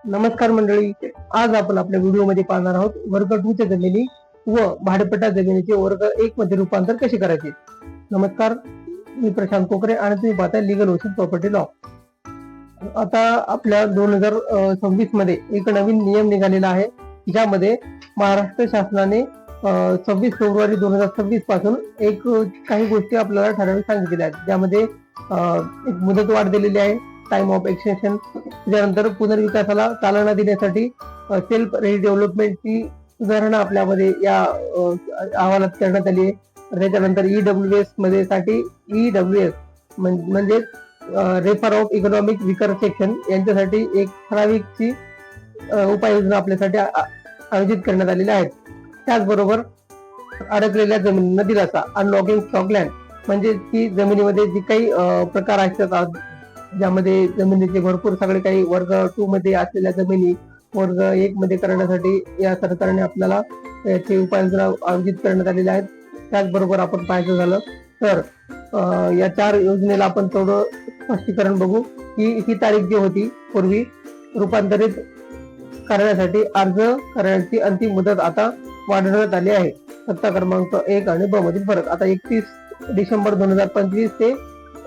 नमस्कार मंडळी, आज आपण आपल्या व्हिडिओमध्ये पाहणार आहोत वर्ग 2 च्या जमिनी व भाडेपट्टा जमिनीचे वर्ग 1 मध्ये रूपांतर कसे करायचे. नमस्कार, मी प्रशांत कोकरे आणि तुम्ही पाहताय लीगल ओशन प्रॉपर्टी लॉ. आता आपल्या 2026 मध्ये एक नवीन नियम निघालेला आहे, ज्यामध्ये महाराष्ट्र शासनाने 26 फेब्रुवारी 2026 पासून काही गोष्टी आपल्याला ठराविक सांगितलेल्या आहेत. ज्यामध्ये एक मुदतवाढ दिलेली आहे, टाइम ऑफ एक्सटेन्शन. त्यानंतर पुनर्विकासाला चालना देण्यासाठी सेल्फ रिडेव्हलपमेंटची सुधारणा आपल्यामध्ये या अहवालात करण्यात आली आहे. त्याच्यानंतर EWS मध्ये साठी EWS म्हणजे refer of economic weaker section यांच्यासाठी एक ठराविकची उपाययोजना आपल्यासाठी आयोजित करण्यात आलेल्या आहेत. त्याचबरोबर अडकलेल्या जमिनींना दिलासा, अनलॉकिंग स्टॉकलँड म्हणजे की जमिनीमध्ये जी काही प्रकार असतात, ज्यामध्ये जमिनीचे भरपूर सगळे काही वर्ग 2 मध्ये असलेल्या जमिनी वर्ग 1 मध्ये करण्यासाठी या सरकारने आपल्याला याची उपाययोजना आयोजित करण्यात आलेल्या आहेत. त्याचबरोबर आपण पाहायचं झालं तर या 4 योजनेला आपण थोडं स्पष्टीकरण बघू की ही तारीख जी होती पूर्वी रूपांतरित करण्यासाठी अर्ज करण्याची अंतिम मुदत आता वाढवण्यात आली आहे. सत्ता क्रमांक 1 आणि ब मधील फरक आता 31 डिसेंबर 2025 ते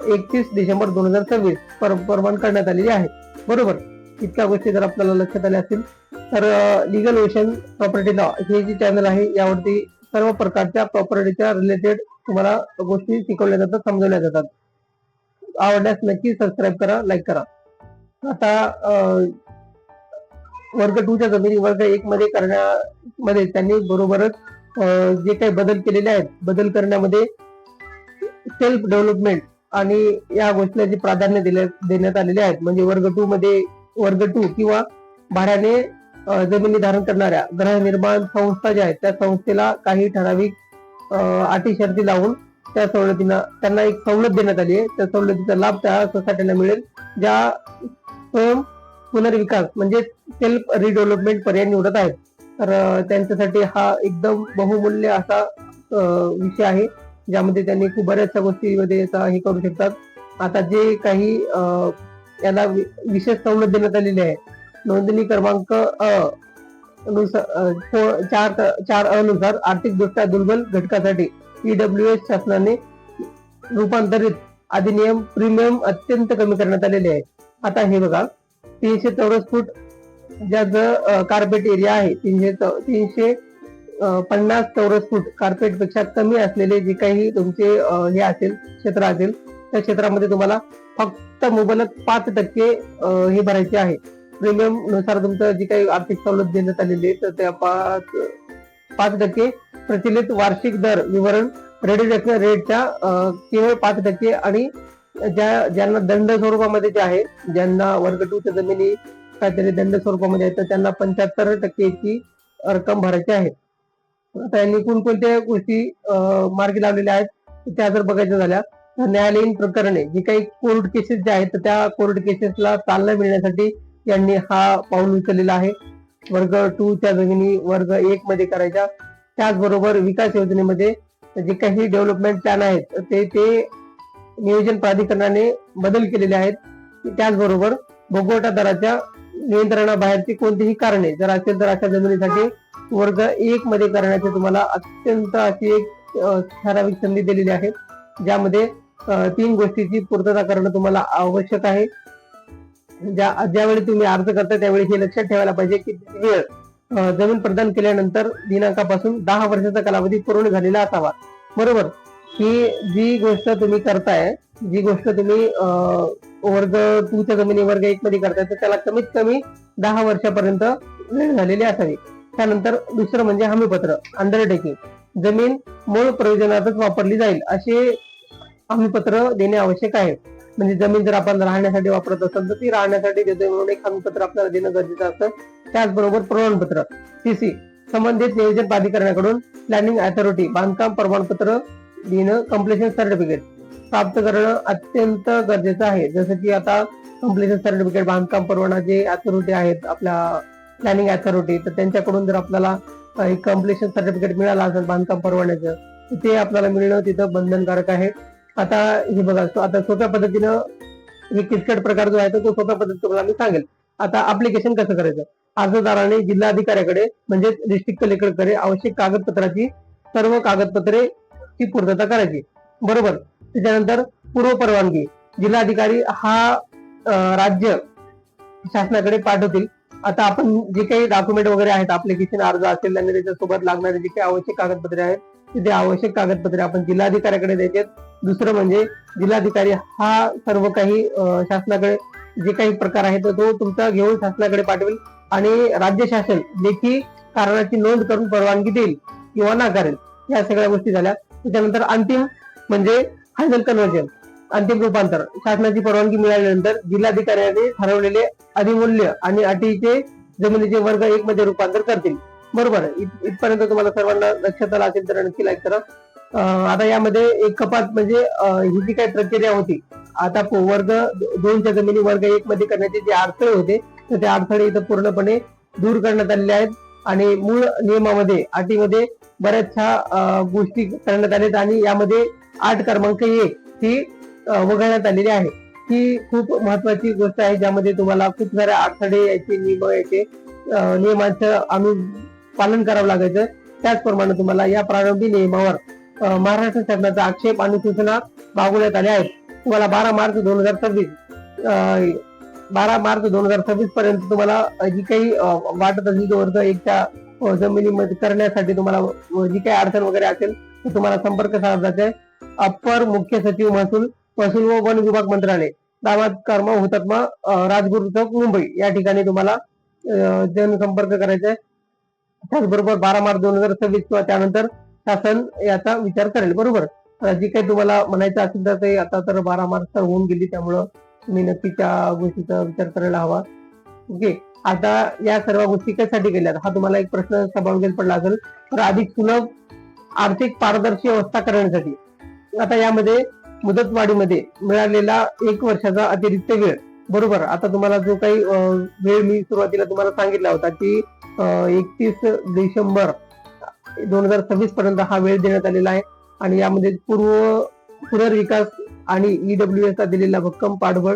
31 डिसेंबर 2026 प्रमाण करण्यात आलेली आहे. बरोबर, इतक्या गोष्टी जर आपल्याला लक्षात आल्या असतील तर लीगल ओशन प्रॉपर्टी लॉ हे जे चॅनल आहे, यावरती सर्व प्रकारच्या प्रॉपर्टीच्या रिलेटेड तुम्हाला गोष्टी शिकवल्या जातात, समजवल्या जातात. आवडल्यास नक्की सबस्क्राईब करा, लाईक करा. आता वर्ग 2 च्या जमिनी वर्ग 1 मध्ये करण्यामध्ये त्यांनी बरोबरच जे काही बदल केलेले आहेत, बदल करण्यामध्ये सेल्फ डेव्हलपमेंट आणि या गोष्टीला प्राधान्य देण्यात आलेले आहेत. म्हणजे वर्ग 2 मध्ये वर्ग 2 किंवा भाड्याने जमिनी धारण करणाऱ्या गृहनिर्माण संस्था ज्या आहेत, त्या संस्थेला काही ठराविक अटी शर्ती लावून त्या सवलतींना त्यांना एक सवलत देण्यात आली आहे. त्या सवलतीचा लाभ त्या सोसायटीला मिळेल ज्या स्वयं पुनर्विकास म्हणजे सेल्फ रिडेव्हलपमेंट पर्याय निवडत आहेत. तर त्यांच्यासाठी हा एकदम बहुमूल्य असा विषय आहे, ज्यामध्ये त्यांनी खूप बऱ्याचशा गोष्टीमध्ये हे करू शकतात. आता जे काही याला विशेष सवलत देण्यात आलेली आहे, नोंदणी क्रमांक 4 अनुसार आर्थिकदृष्ट्या दुर्बल घटकासाठी EWS शासनाने रूपांतरित अधिनियम प्रीमियम अत्यंत कमी करण्यात आलेले आहे. आता हे बघा, 300 चौरस फूट ज्याचं कार्पेट एरिया आहे, 350 चौरस फूट कार्पेट पेक्षा कमी असलेले जे काही तुमचे हे असेल क्षेत्र असेल, त्या क्षेत्रामध्ये तुम्हाला फक्त मुबलक 5% हे भरायचे आहे. प्रीमियम नुसार तुमचं जी काही आर्थिक सवलत देण्यात आलेली आहे, तर त्या 5% प्रचलित वार्षिक दर विवरण रिडक्शन रेटच्या केवळ 5% आणि ज्यांना दंड स्वरूपामध्ये जे आहे, ज्यांना वर्ग 2 च्या जमिनी काहीतरी दंड स्वरूपामध्ये आहेत, तर त्यांना 75% ची रक्कम भरायची आहे. आता यांनी कोणकोणत्या गोष्टी मार्गी लावलेल्या आहेत त्या जर बघायच्या झाल्या तर न्यायालयीन प्रकरणे जी काही कोर्ट केसेस ज्या आहेत, त्या कोर्ट केसेसला चालना मिळण्यासाठी यांनी हा पाऊल उचललेला आहे. वर्ग 2 च्या जमिनी वर्ग 1 मध्ये करायच्या. त्याचबरोबर विकास योजनेमध्ये जे काही डेव्हलपमेंट प्लॅन आहेत ते नियोजन प्राधिकरणाने बदल केलेले आहेत. त्याचबरोबर भोगवटा दराच्या नियंत्रणाबाहेरची कोणतीही कारणे जर असेल तर अशा जमिनीसाठी वर्ग 1 मध्ये करण्याची तुम्हाला अत्यंत अशी एक ठराविक संधी दिलेली आहे, ज्यामध्ये 3 गोष्टीची पूर्तता करणं तुम्हाला आवश्यक आहे. ज्यावेळी तुम्ही अर्ज करता त्यावेळी हे लक्षात ठेवायला पाहिजे की वेळ जमीन प्रदान केल्यानंतर दिनांकापासून 10 वर्षाचा कालावधी पूर्ण झालेला असावा. बरोबर, ही जी गोष्ट तुम्ही करताय, जी गोष्ट तुम्ही वर्ग 2 च्या जमिनी वर्ग 1 मध्ये करताय, तर त्याला कमीत कमी 10 वर्षापर्यंत वेळ झालेली असावी. त्यानंतर दुसरं म्हणजे हमीपत्र अंडरटेकिंग, जमीन मूळ प्रयोजनातच वापरली जाईल असे हमीपत्र देणे आवश्यक आहे. म्हणजे जमीन जर आपण राहण्यासाठी वापरत असेल तर ती राहण्यासाठी देतोय म्हणून एक हमीपत्र आपल्याला देणं गरजेचं असतं. त्याचबरोबर प्रमाणपत्र CC संबंधित नियोजन प्राधिकरणाकडून प्लॅनिंग अथॉरिटी बांधकाम प्रमाणपत्र देणं, कम्प्लिशन सर्टिफिकेट प्राप्त करणं अत्यंत गरजेचं आहे. जसं की आता कम्प्लिशन सर्टिफिकेट बांधकाम परवाना जे अथॉरिटी आहेत आपल्या प्लॅनिंग अथॉरिटी, तर त्यांच्याकडून जर आपल्याला एक कम्प्लिशन सर्टिफिकेट मिळालं असेल बांधकाम परवान्याचं, ते आपल्याला मिळणं तिथं बंधनकारक आहे. आता हे बघा, आता सोप्या पद्धतीनं हे किचकट प्रकार जो आहे तो सोप्या पद्धतीने तुम्हाला मी सांगेल. आता ऍप्लिकेशन कसं करायचं? अर्जदाराने जिल्हाधिकाऱ्याकडे म्हणजे डिस्ट्रिक्ट कलेक्टरकडे आवश्यक कागदपत्राची सर्व कागदपत्रे ची पूर्तता करायची, बरोबर. त्याच्यानंतर पूर्व परवानगी जिल्हाधिकारी हा राज्य शासनाकडे पाठवतील. आता आपण जे काही डॉक्युमेंट वगैरे आहेत, ऍप्लिकेशन अर्ज असेल आणि त्याच्यासोबत लागणारे जे काही आवश्यक कागदपत्रे आहेत ते आवश्यक कागदपत्रे आपण जिल्हाधिकाऱ्याकडे द्यायचे. दुसरं म्हणजे जिल्हाधिकारी हा सर्व काही शासनाकडे जे काही प्रकार आहे तो तुमचा घेऊन शासनाकडे पाठवेल आणि राज्य शासन लेखी कारणाची नोंद करून परवानगी देईल किंवा नाकारेल. या सगळ्या गोष्टी झाल्या. त्याच्यानंतर अंतिम म्हणजे फायनल कन्व्हर्जन, अंतिम रूपांतर. शासनाची परवानगी मिळाल्यानंतर जिल्हाधिकाऱ्याने ठरवलेले अधिमूल्य आणि अटीचे जमिनीचे वर्ग 1 मध्ये रूपांतर करतील, बरोबर. इथपर्यंत तुम्हाला सर्वांना लक्षात आलं असेल तर नक्की लाईक करा. आता यामध्ये एक कपात म्हणजे ही जी काही प्रक्रिया होती, आता वर्ग 2च्या जमिनी वर्ग 1 मध्ये करण्याचे जे अडथळे होते तर ते अडथळे इथं पूर्णपणे दूर करण्यात आलेले आहेत आणि मूळ नियमामध्ये अटीमध्ये बऱ्याचशा गोष्टी करण्यात आल्यात आणि यामध्ये 8 क्रमांक 1 ही वगळण्यात आलेली आहे. ही खूप महत्वाची गोष्ट आहे ज्यामध्ये तुम्हाला खूप सारे अडथळे यायचे, नियम यायचे, नियमांचं पालन करावं लागायचं. त्याचप्रमाणे तुम्हाला या प्रारंभी नियमावर महाराष्ट्र शासनाचा आक्षेप आणि सूचना मागवण्यात आल्या आहेत. तुम्हाला 12 मार्च 2026 पर्यंत तुम्हाला जी काही वाटत असेल वर्ग 1च्या जमिनीमध्ये करण्यासाठी तुम्हाला जी काही अडचण वगैरे असेल तर तुम्हाला संपर्क साधायचा आहे. अप्पर मुख्य सचिव महसूल व वन विभाग मंत्रालय, दामाद कर्म हुतात्मा राजगुरू चौक मुंबई या ठिकाणी तुम्हाला जनसंपर्क करायचा आहे. त्याचबरोबर 12 मार्च 2026 किंवा त्यानंतर शासन याचा विचार करेल, बरोबर. जी काही तुम्हाला म्हणायचं असेल तर ते आता तर 12 मार्च तर होऊन गेली, त्यामुळं तुम्ही नक्की त्या गोष्टीचा विचार करायला हवा. ओके. आता या सर्व गोष्टी कशासाठी केल्या हा तुम्हाला एक प्रश्न सभागृहात पडला असेल तर अधिक सुलभ आर्थिक पारदर्शी व्यवस्था करण्यासाठी. आता यामध्ये मुदतवाढीमध्ये मिळालेला 1 वर्षाचा अतिरिक्त वेळ, बरोबर. आता तुम्हाला जो काही वेळ मी सुरुवातीला तुम्हाला सांगितला होता की 31 डिसेंबर 2026 पर्यंत हा वेळ देण्यात आलेला आहे आणि यामध्ये पुनर्विकास आणि ईडब्ल्यूएसचा दिलेला भक्कम पाठबळ,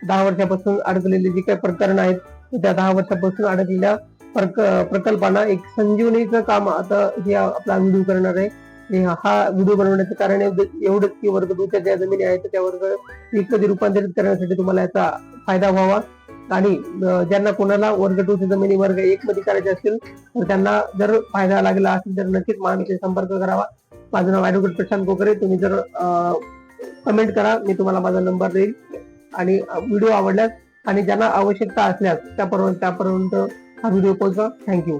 10 वर्षापासून अडकलेले जे काही प्रकरण आहेत त्या 10 वर्षापासून अडकलेल्या प्रकल्पांना एक संजीवनीचं काम आता हे आपला व्हिडिओ करणार आहे. हा व्हिडिओ बनवण्याचं कारण एवढंच की वर्ग 2च्या ज्या जमिनी आहेत त्या वर्ग 1 मध्ये रूपांतरित करण्यासाठी तुम्हाला याचा फायदा व्हावा आणि ज्यांना कोणाला वर्ग 2च्या जमिनी वर्ग 1 मध्ये करायचे असतील तर त्यांना जर फायदा लागला असेल तर नक्कीच माझ्याशी संपर्क करावा. माझं नाव ऍडव्होकेट प्रशांत कोकरे. तुम्ही जर कमेंट करा, मी तुम्हाला माझा नंबर देईल आणि व्हिडिओ आवडल्यास आणि ज्यांना आवश्यकता असल्यास त्यापर्यंत हा व्हिडिओ पोहोचवा. थँक्यू.